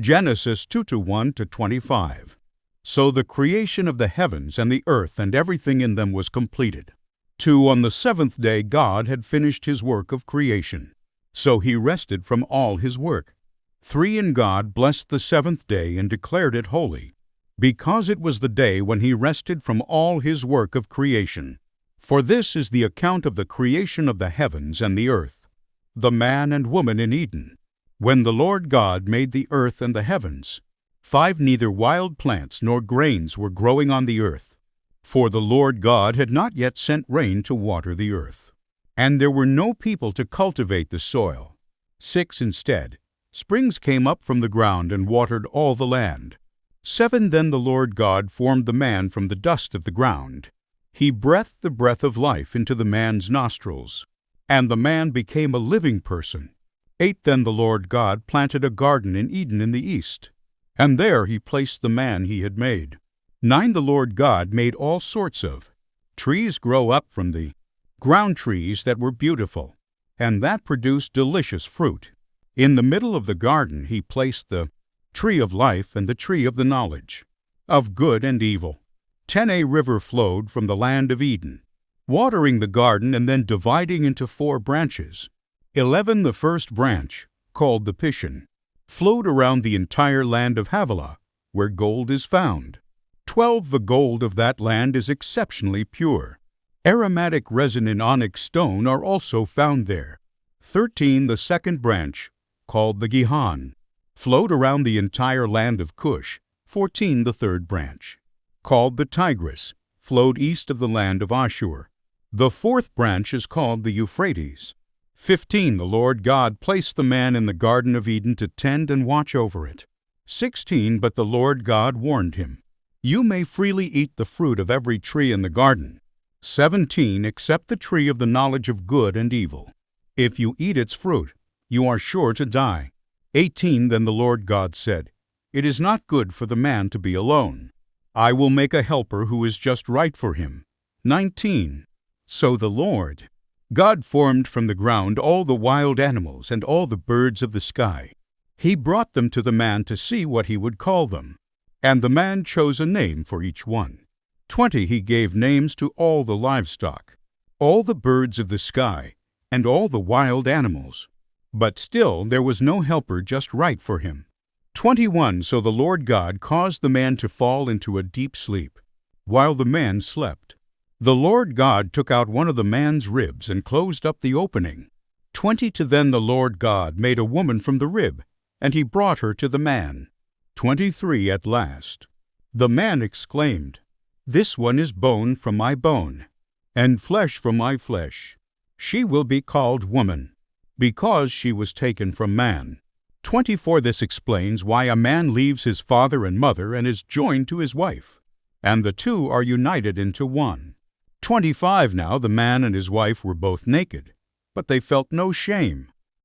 Genesis 2:1-25. So the creation of the heavens and the earth and everything in them was completed. 2. On the seventh day God had finished his work of creation. So he rested from all his work. 3. And God blessed the seventh day and declared it holy, because it was the day when he rested from all his work of creation. For this is the account of the creation of the heavens and the earth, the man and woman in Eden, when the Lord God made the earth and the heavens. 5. Neither wild plants nor grains were growing on the earth, for the Lord God had not yet sent rain to water the earth. And there were no people to cultivate the soil. 6. Instead, springs came up from the ground and watered all the land. 7. Then the Lord God formed the man from the dust of the ground. He breathed the breath of life into the man's nostrils, and the man became a living person. 8. Then the Lord God planted a garden in Eden in the east, and there he placed the man he had made. 9. The Lord God made all sorts of trees grow up from the ground, trees that were beautiful, and that produced delicious fruit. In the middle of the garden he placed the tree of life and the tree of the knowledge of good and evil. 10. A river flowed from the land of Eden, watering the garden and then dividing into 4 branches. 11. The first branch, called the Pishon, flowed around the entire land of Havilah, where gold is found. 12. The gold of that land is exceptionally pure. Aromatic resin and onyx stone are also found there. 13. The second branch, called the Gihon, flowed around the entire land of Cush. 14. The third branch, called the Tigris, flowed east of the land of Ashur. The fourth branch is called the Euphrates. 15. The Lord God placed the man in the Garden of Eden to tend and watch over it. 16. But the Lord God warned him, "You may freely eat the fruit of every tree in the garden." 17. Except the tree of the knowledge of good and evil. If you eat its fruit, you are sure to die. 18. Then the Lord God said, "It is not good for the man to be alone. I will make a helper who is just right for him." 19. So the Lord God formed from the ground all the wild animals and all the birds of the sky. He brought them to the man to see what he would call them, and the man chose a name for each one. 20. He gave names to all the livestock, all the birds of the sky, and all the wild animals. But still there was no helper just right for him. 21. So the Lord God caused the man to fall into a deep sleep, while the man slept. The Lord God took out one of the man's ribs and closed up the opening. 22. Then the Lord God made a woman from the rib, and he brought her to the man. 23. At last, the man exclaimed, "This one is bone from my bone, and flesh from my flesh. She will be called woman, because she was taken from man." 24. This explains why a man leaves his father and mother and is joined to his wife, and the two are united into one. 25. Now the man and his wife were both naked, but they felt no shame.